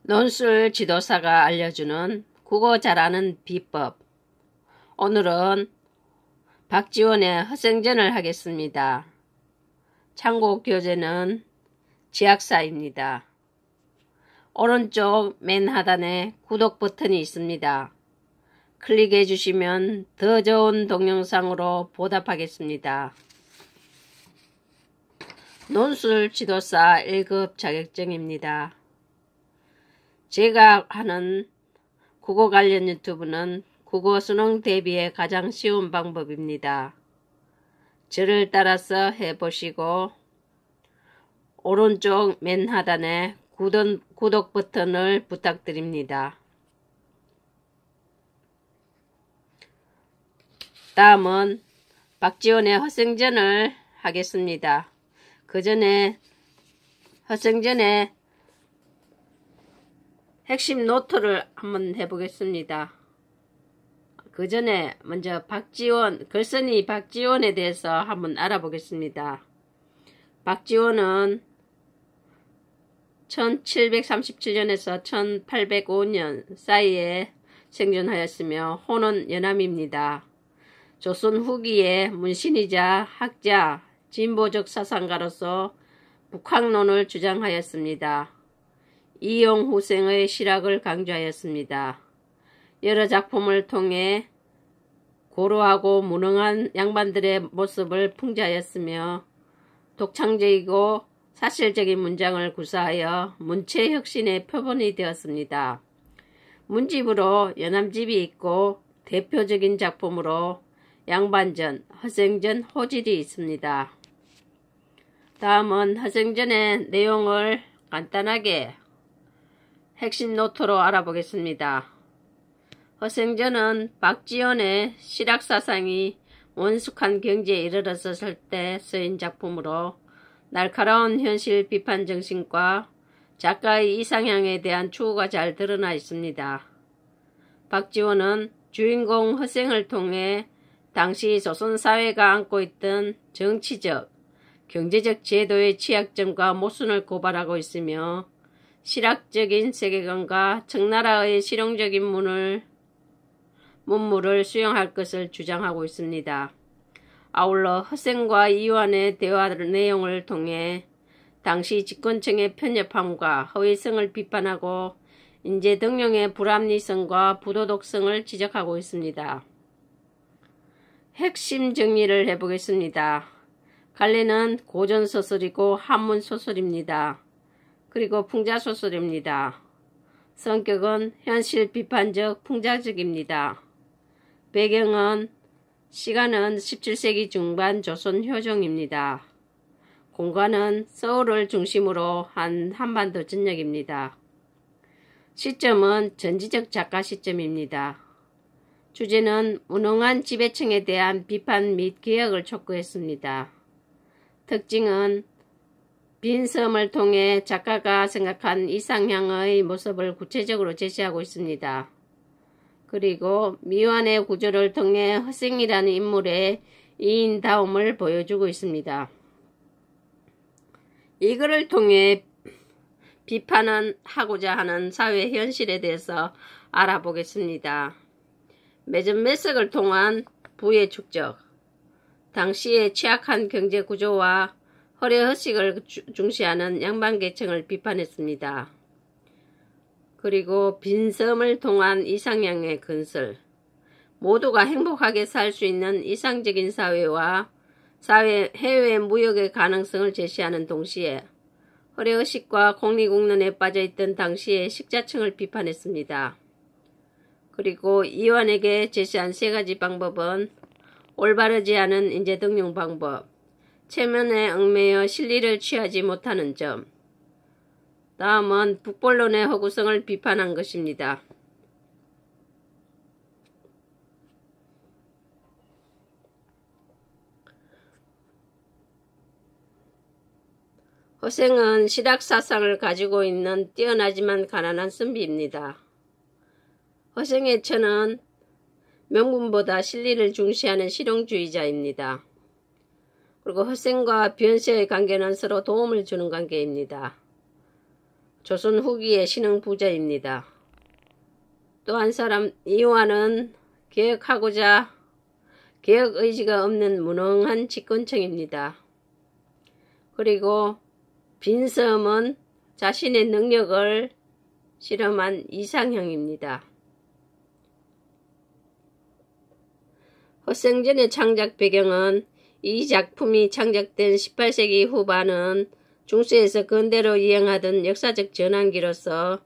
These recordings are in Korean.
논술 지도사가 알려주는 국어 잘하는 비법. 오늘은 박지원의 허생전을 하겠습니다. 참고 교재는 지학사입니다. 오른쪽 맨 하단에 구독 버튼이 있습니다. 클릭해 주시면 더 좋은 동영상으로 보답하겠습니다. 논술 지도사 1급 자격증입니다. 제가 하는 국어 관련 유튜브는 국어 수능 대비에 가장 쉬운 방법입니다. 저를 따라서 해보시고 오른쪽 맨 하단에 구독 버튼을 부탁드립니다. 다음은 박지원의 허생전을 하겠습니다. 그 전에 허생전에 핵심 노트를 한번 해보겠습니다. 그 전에 먼저 글쓴이 박지원에 대해서 한번 알아보겠습니다. 박지원은 1737년에서 1805년 사이에 생존하였으며 호는 연암입니다. 조선 후기의 문신이자 학자, 진보적 사상가로서 북학론을 주장하였습니다. 이용후생의 실학을 강조하였습니다. 여러 작품을 통해 고루하고 무능한 양반들의 모습을 풍자하였으며 독창적이고 사실적인 문장을 구사하여 문체혁신의 표본이 되었습니다. 문집으로 연암집이 있고 대표적인 작품으로 양반전, 허생전, 호질이 있습니다. 다음은 허생전의 내용을 간단하게 핵심 노트로 알아보겠습니다. 허생전은 박지원의 실학사상이 원숙한 경지에 이르렀을 때 쓰인 작품으로 날카로운 현실 비판 정신과 작가의 이상향에 대한 추구가 잘 드러나 있습니다. 박지원은 주인공 허생을 통해 당시 조선사회가 안고 있던 정치적, 경제적 제도의 취약점과 모순을 고발하고 있으며 실학적인 세계관과 청나라의 실용적인 문물을 수용할 것을 주장하고 있습니다. 아울러 허생과 이완의 대화 내용을 통해 당시 집권층의 편협함과 허위성을 비판하고 인재 등용의 불합리성과 부도덕성을 지적하고 있습니다. 핵심 정리를 해보겠습니다. 갈래는 고전소설이고 한문소설입니다. 그리고 풍자소설입니다. 성격은 현실 비판적 풍자적입니다. 배경은 시간은 17세기 중반 조선 효종입니다. 공간은 서울을 중심으로 한 한반도 전역입니다. 시점은 전지적 작가 시점입니다. 주제는 무능한 지배층에 대한 비판 및 개혁을 촉구했습니다. 특징은 빈 섬을 통해 작가가 생각한 이상향의 모습을 구체적으로 제시하고 있습니다. 그리고 미완의 구조를 통해 허생이라는 인물의 이인다움을 보여주고 있습니다. 이거를 통해 비판하고자 하는 사회 현실에 대해서 알아보겠습니다. 매점매석을 통한 부의 축적, 당시의 취약한 경제 구조와 허례허식을 중시하는 양반계층을 비판했습니다. 그리고 빈섬을 통한 이상향의 건설, 모두가 행복하게 살 수 있는 이상적인 사회와 해외 무역의 가능성을 제시하는 동시에 허례허식과 공리국론에 빠져있던 당시의 식자층을 비판했습니다. 그리고 이완에게 제시한 세 가지 방법은 올바르지 않은 인재 등용 방법, 체면에 얽매여 실리를 취하지 못하는 점, 다음은 북벌론의 허구성을 비판한 것입니다. 허생은 실학사상을 가지고 있는 뛰어나지만 가난한 선비입니다. 허생의 처는 명분보다 실리를 중시하는 실용주의자입니다. 그리고 허생과 변세의 관계는 서로 도움을 주는 관계입니다. 조선 후기의 신흥 부자입니다. 또 한 사람 이완은 개혁하고자 개혁 의지가 없는 무능한 집권층입니다. 그리고 빈섬은 자신의 능력을 실험한 이상형입니다. 허생전의 창작 배경은 이 작품이 창작된 18세기 후반은 중세에서 근대로 이행하던 역사적 전환기로서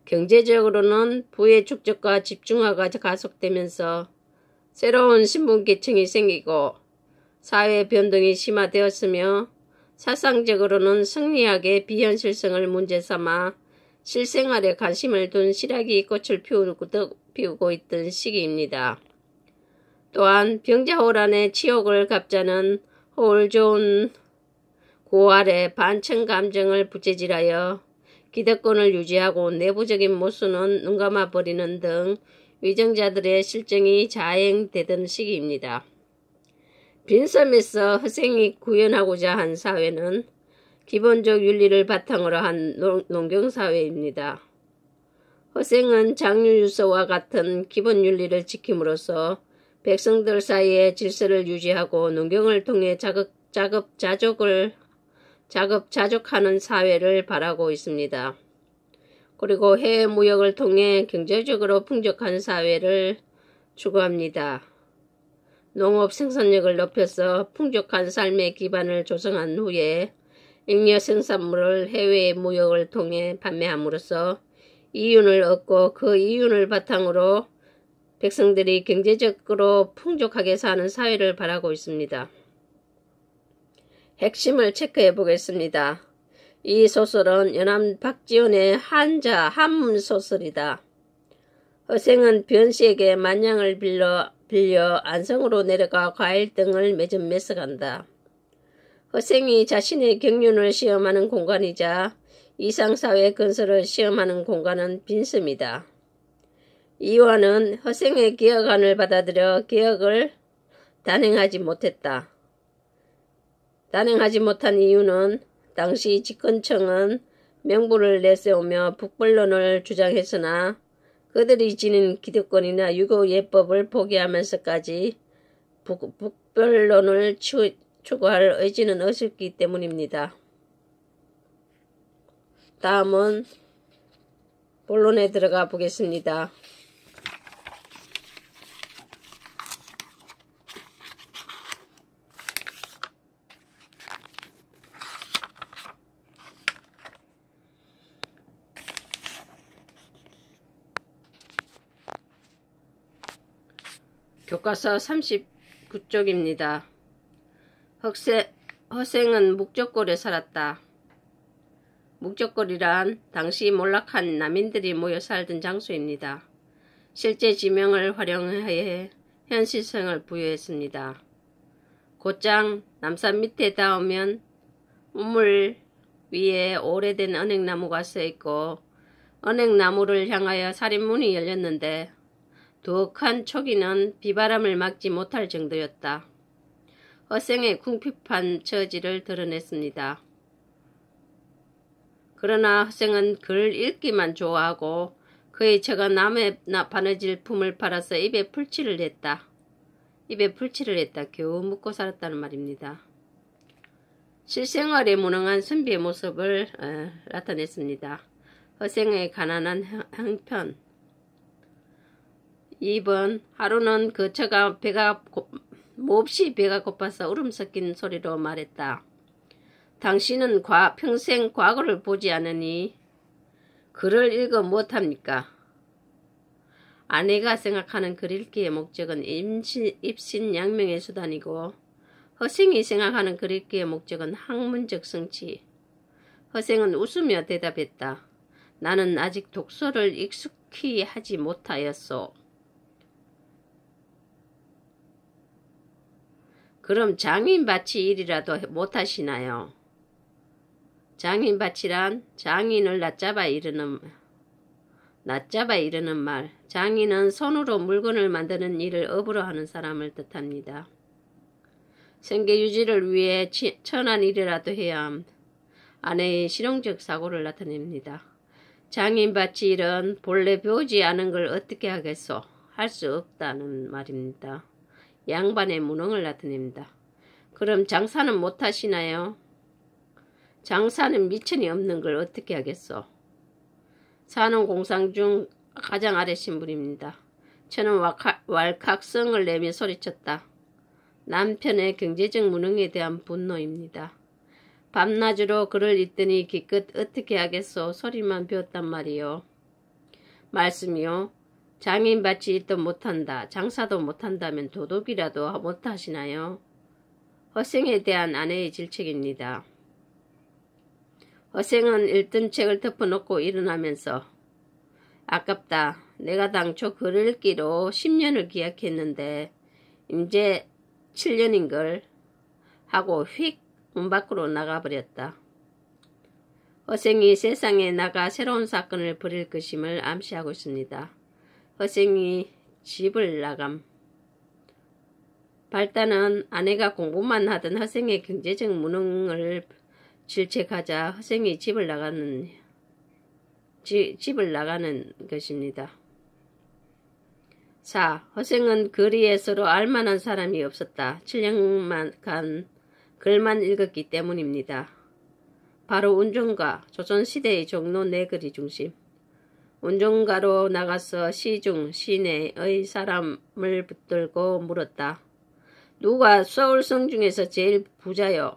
경제적으로는 부의 축적과 집중화가 가속되면서 새로운 신분계층이 생기고 사회 변동이 심화되었으며 사상적으로는 성리학의 비현실성을 문제삼아 실생활에 관심을 둔 실학이 꽃을 피우고 있던 시기입니다. 또한 병자호란의 치욕을 갑자는 호울 좋은 고아래 반청 감정을 부채질하여 기득권을 유지하고 내부적인 모순은 눈감아 버리는 등 위정자들의 실정이 자행되던 시기입니다. 빈섬에서 허생이 구현하고자 한 사회는 기본적 윤리를 바탕으로 한 농경사회입니다. 허생은 장유유서와 같은 기본 윤리를 지킴으로써 백성들 사이에 질서를 유지하고 농경을 통해 자급자족하는 사회를 바라고 있습니다. 그리고 해외 무역을 통해 경제적으로 풍족한 사회를 추구합니다. 농업 생산력을 높여서 풍족한 삶의 기반을 조성한 후에 잉여 생산물을 해외 무역을 통해 판매함으로써 이윤을 얻고 그 이윤을 바탕으로 백성들이 경제적으로 풍족하게 사는 사회를 바라고 있습니다. 핵심을 체크해 보겠습니다. 이 소설은 연암 박지원의 한문 소설이다. 허생은 변씨에게 만냥을 빌려 안성으로 내려가 과일 등을 매점 매서간다. 허생이 자신의 경륜을 시험하는 공간이자 이상사회 건설을 시험하는 공간은 빈섬이다. 이완은 허생의 개혁안을 받아들여 개혁을 단행하지 못했다. 단행하지 못한 이유는 당시 집권층은 명부를 내세우며 북벌론을 주장했으나 그들이 지닌 기득권이나 유교예법을 포기하면서까지 북벌론을 추구할 의지는 없었기 때문입니다. 다음은 본론에 들어가 보겠습니다. 교과서 39쪽입니다. 허생은 묵적골에 살았다. 묵적골이란 당시 몰락한 남인들이 모여 살던 장소입니다. 실제 지명을 활용해 현실성을 부여했습니다. 곧장 남산 밑에 닿으면 우물 위에 오래된 은행나무가 서있고 은행나무를 향하여 살인문이 열렸는데 두둑한 초기는 비바람을 막지 못할 정도였다. 허생의 궁핍한 처지를 드러냈습니다. 그러나 허생은 글 읽기만 좋아하고 그의 처가 남의 바느질품을 팔아서 입에 풀칠을 했다. 겨우 먹고 살았다는 말입니다. 실생활에 무능한 선비의 모습을 나타냈습니다. 허생의 가난한 형편. 2번 하루는 그 처가 몹시 배가 고파서 울음 섞인 소리로 말했다. 당신은 평생 과거를 보지 않으니 글을 읽어 무엇합니까? 아내가 생각하는 글 읽기의 목적은 입신양명의 수단이고 허생이 생각하는 글 읽기의 목적은 학문적 성취. 허생은 웃으며 대답했다. 나는 아직 독서를 익숙히 하지 못하였소. 그럼 장인밭이 일이라도 못하시나요? 장인밭이란 장인을 낮잡아 이르는 말. 장인은 손으로 물건을 만드는 일을 업으로 하는 사람을 뜻합니다. 생계 유지를 위해 천한 일이라도 해야 함. 아내의 실용적 사고를 나타냅니다. 장인밭이 일은 본래 배우지 않은 걸 어떻게 하겠소? 할 수 없다는 말입니다. 양반의 무능을 나타냅니다. 그럼 장사는 못하시나요? 장사는 미천이 없는 걸 어떻게 하겠소? 사는 공상 중 가장 아래 신분입니다. 저는 왈칵성을 내며 소리쳤다. 남편의 경제적 무능에 대한 분노입니다. 밤낮으로 글을 읽더니 기껏 어떻게 하겠소 소리만 배웠단 말이요. 말씀이요. 장인밭이 일도 못한다. 장사도 못한다면 도둑이라도 못하시나요? 허생에 대한 아내의 질책입니다. 허생은 읽던 책을 덮어놓고 일어나면서 아깝다. 내가 당초 글을 읽기로 10년을 기약했는데 이제 7년인걸 하고 휙 문 밖으로 나가버렸다. 허생이 세상에 나가 새로운 사건을 벌일 것임을 암시하고 있습니다. 허생이 집을 나감. 발단은 아내가 공부만 하던 허생의 경제적 무능을 질책하자 허생이 집을 나가는 것입니다. 4. 허생은 거리에 서로 알만한 사람이 없었다. 7년간 글만 읽었기 때문입니다. 바로 운종가, 조선시대의 종로 네거리 중심. 운종가로 나가서 시중, 시내의 사람을 붙들고 물었다. 누가 서울성 중에서 제일 부자요?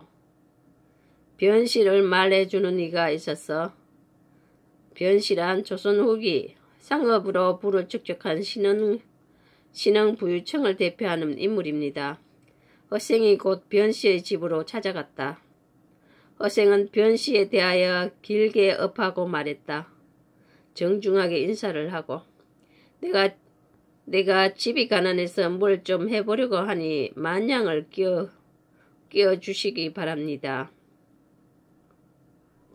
변씨를 말해주는 이가 있었어. 변씨란 조선 후기 상업으로 부를 축적한 신흥부유층을 대표하는 인물입니다. 허생이 곧 변씨의 집으로 찾아갔다. 허생은 변씨에 대하여 길게 업하고 말했다. 정중하게 인사를 하고 내가 집이 가난해서 뭘 좀 해보려고 하니 만냥을 끼워주시기 바랍니다.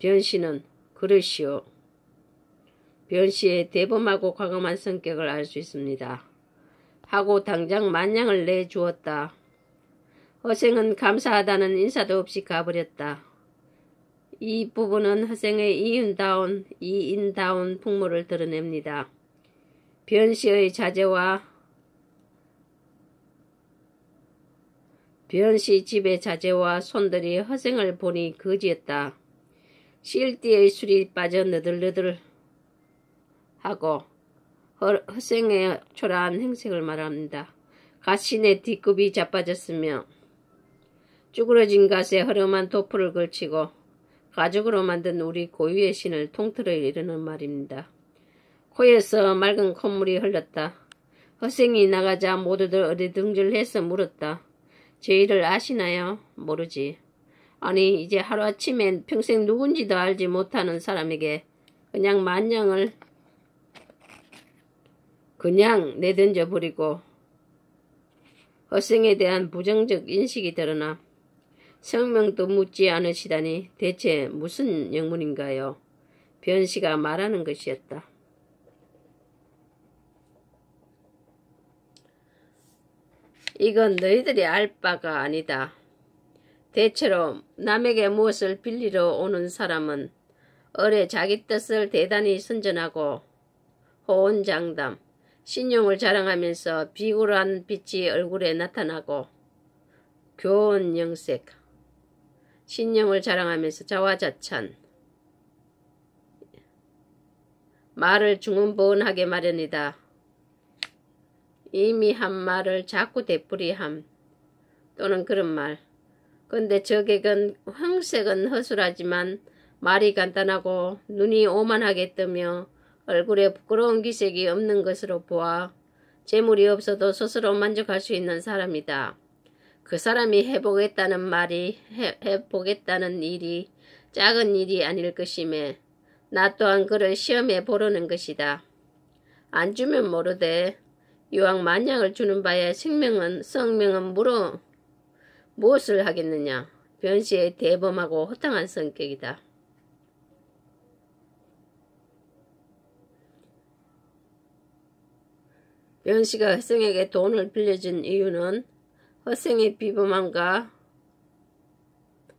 변씨는 그러시오. 변씨의 대범하고 과감한 성격을 알 수 있습니다. 하고 당장 만냥을 내주었다. 허생은 감사하다는 인사도 없이 가버렸다. 이 부분은 허생의 이인다운 풍모를 드러냅니다. 변씨 집의 자제와 손들이 허생을 보니 거지였다. 실띠의 술이 빠져 너덜너덜 하고 허생의 초라한 행색을 말합니다. 갓신의 뒷굽이 자빠졌으며 쭈그러진 갓에 허름한 도포를 걸치고 가죽으로 만든 우리 고유의 신을 통틀어 이르는 말입니다. 코에서 맑은 콧물이 흘렀다. 허생이 나가자 모두들 어리둥절해서 물었다. 제 일을 아시나요? 모르지. 아니 이제 하루아침에 평생 누군지도 알지 못하는 사람에게 그냥 만냥을 그냥 내던져 버리고 허생에 대한 부정적 인식이 드러나 성명도 묻지 않으시다니 대체 무슨 영문인가요? 변씨가 말하는 것이었다. 이건 너희들이 알 바가 아니다. 대체로 남에게 무엇을 빌리러 오는 사람은 어뢰 자기 뜻을 대단히 선전하고 호언장담, 신용을 자랑하면서 비굴한 빛이 얼굴에 나타나고 교훈영색, 신용을 자랑하면서 자화자찬, 말을 중언부언하게 마련이다. 이미 한 말을 자꾸 되풀이함 또는 그런 말. 근데 저객은 황색은 허술하지만 말이 간단하고 눈이 오만하게 뜨며 얼굴에 부끄러운 기색이 없는 것으로 보아 재물이 없어도 스스로 만족할 수 있는 사람이다. 그 사람이 해보겠다는 일이 작은 일이 아닐 것임에 나 또한 그를 시험해 보려는 것이다. 안 주면 모르되 이왕 만냥을 주는 바에 성명은 무엇을 하겠느냐. 변씨의 대범하고 허탕한 성격이다. 변씨가 허생에게 돈을 빌려준 이유는 허생의 비범함과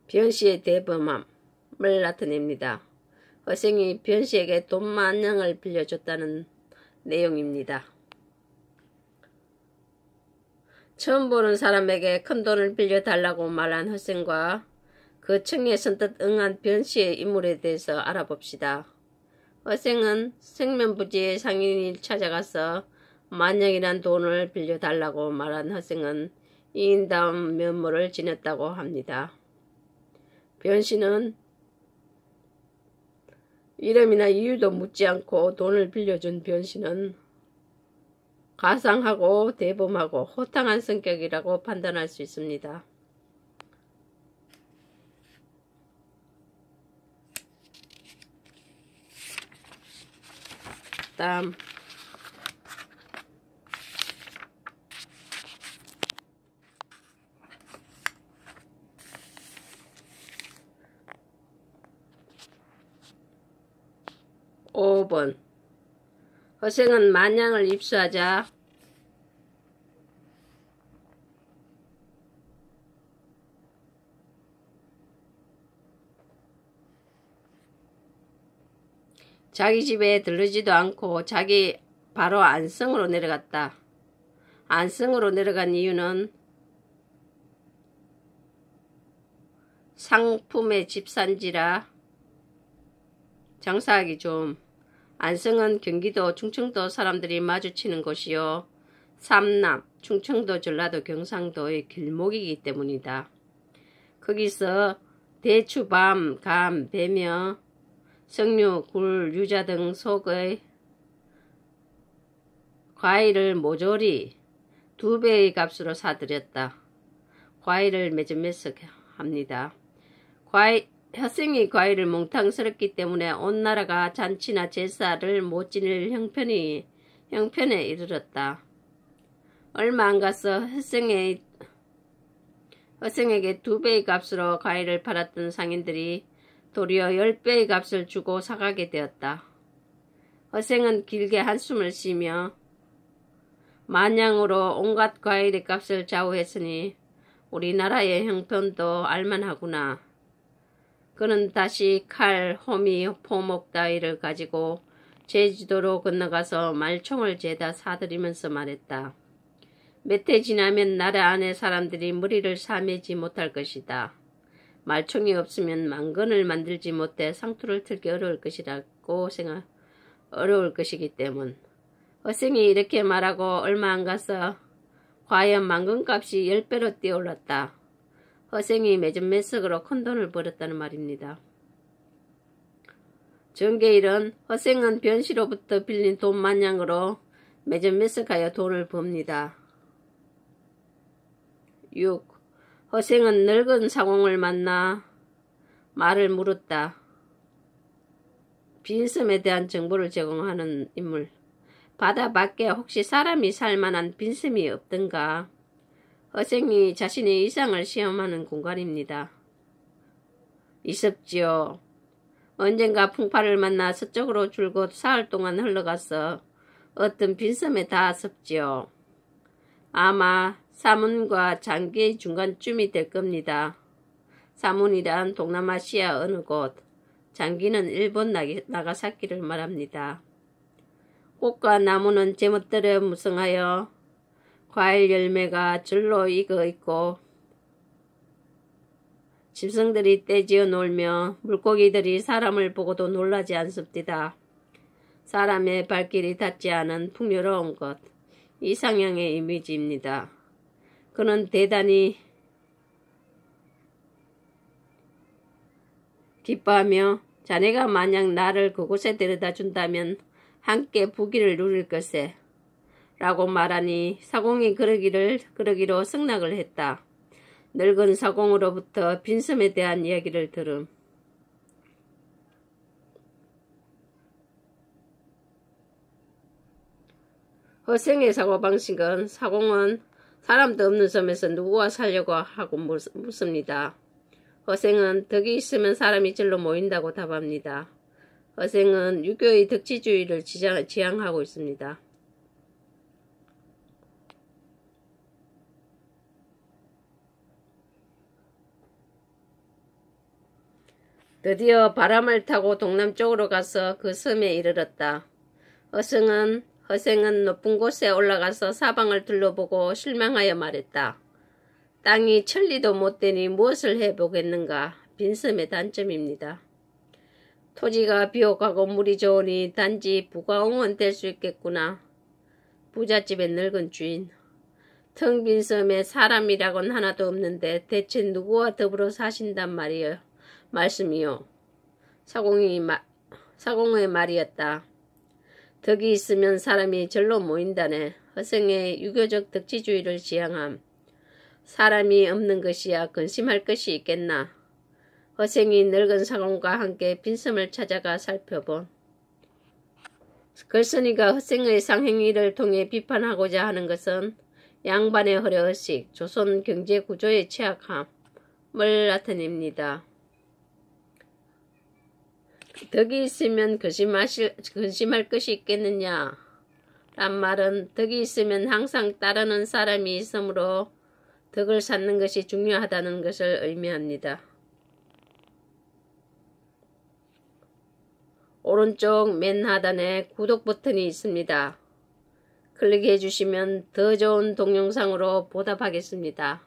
변씨의 대범함을 나타냅니다. 허생이 변씨에게 돈 10,000냥을 빌려줬다는 내용입니다. 처음 보는 사람에게 큰 돈을 빌려달라고 말한 허생과 그 청에 선뜻 응한 변씨의 인물에 대해서 알아봅시다. 허생은 생면부지의 상인을 찾아가서 10,000냥이란 돈을 빌려달라고 말한 허생은 이인다운 면모를 지녔다고 합니다. 변씨는 이름이나 이유도 묻지 않고 돈을 빌려준 변씨는 가상하고 대범하고 호탕한 성격이라고 판단할 수 있습니다. 다음 5번 허생은 10,000냥을 입수하자 자기 집에 들르지도 않고 자기 바로 안성으로 내려갔다. 안성으로 내려간 이유는 상품의 집산지라 장사하기 좀. 안성은 경기도 충청도 사람들이 마주치는 곳이요. 삼남, 충청도, 전라도, 경상도의 길목이기 때문이다. 거기서 대추, 밤, 감, 배며, 석류, 굴, 유자 등 속의 과일을 모조리 2배의 값으로 사들였다. 과일을 매점매석합니다. 허생이 과일을 몽탕스럽기 때문에 온 나라가 잔치나 제사를 못 지낼 형편에 이르렀다. 얼마 안 가서 허생에게 2배의 값으로 과일을 팔았던 상인들이 도리어 10배의 값을 주고 사가게 되었다. 허생은 길게 한숨을 쉬며 10,000냥으로 온갖 과일의 값을 좌우했으니 우리나라의 형편도 알만하구나. 그는 다시 칼, 호미, 포목 따위를 가지고 제주도로 건너가서 말총을 재다 사들이면서 말했다. 몇 해 지나면 나라 안의 사람들이 머리를 사매지 못할 것이다. 말총이 없으면 망건을 만들지 못해 상투를 틀기 어려울 것이기 때문. 허생이 이렇게 말하고 얼마 안 가서 과연 망건값이 10배로 뛰어올랐다. 허생이 매점매석으로 큰돈을 벌었다는 말입니다. 정계일은 허생은 변씨로부터 빌린 돈 10,000냥으로 매점매석하여 돈을 법니다. 6. 허생은 늙은 사공을 만나 말을 물었다. 빈섬에 대한 정보를 제공하는 인물. 바다 밖에 혹시 사람이 살만한 빈섬이 없던가? 허생이 자신의 이상을 시험하는 공간입니다. 있었지요. 언젠가 풍파를 만나 서쪽으로 줄곧 사흘 동안 흘러가서 어떤 빈섬에 닿았었지요. 아마 사문과 장기의 중간쯤이 될 겁니다. 사문이란 동남아시아 어느 곳, 장기는 일본 나가사키를 말합니다. 꽃과 나무는 제멋대로 무성하여 과일 열매가 절로 익어 있고 짐승들이 떼지어 놀며 물고기들이 사람을 보고도 놀라지 않습니다. 사람의 발길이 닿지 않은 풍요로운 곳, 이상향의 이미지입니다. 그는 대단히 기뻐하며 자네가 만약 나를 그곳에 데려다 준다면 함께 부귀를 누릴 것에 라고 말하니 사공이 그러기로 승낙을 했다. 늙은 사공으로부터 빈섬에 대한 이야기를 들음. 허생의 사고방식은 사공은 사람도 없는 섬에서 누구와 살려고 하고 묻습니다. 허생은 덕이 있으면 사람이 절로 모인다고 답합니다. 허생은 유교의 덕지주의를 지향하고 있습니다. 드디어 바람을 타고 동남쪽으로 가서 그 섬에 이르렀다. 허생은 높은 곳에 올라가서 사방을 둘러보고 실망하여 말했다. 땅이 천리도 못 되니 무엇을 해보겠는가. 빈섬의 단점입니다. 토지가 비옥하고 물이 좋으니 단지 부가공원 될 수 있겠구나. 부잣집의 늙은 주인. 텅 빈 섬에 사람이라곤 하나도 없는데 대체 누구와 더불어 사신단 말씀이요. 사공의 말이었다. 덕이 있으면 사람이 절로 모인다네. 허생의 유교적 덕지주의를 지향함. 사람이 없는 것이야 근심할 것이 있겠나. 허생이 늙은 사공과 함께 빈섬을 찾아가 살펴본. 글쓴이가 허생의 상행위를 통해 비판하고자 하는 것은 양반의 허례허식, 조선 경제 구조의 취약함을 나타냅니다. 덕이 있으면 근심할 것이 있겠느냐? 란 말은 덕이 있으면 항상 따르는 사람이 있으므로 덕을 쌓는 것이 중요하다는 것을 의미합니다. 오른쪽 맨 하단에 구독 버튼이 있습니다. 클릭해 주시면 더 좋은 동영상으로 보답하겠습니다.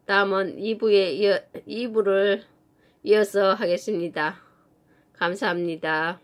다음은 2부를 이어서 하겠습니다. 감사합니다.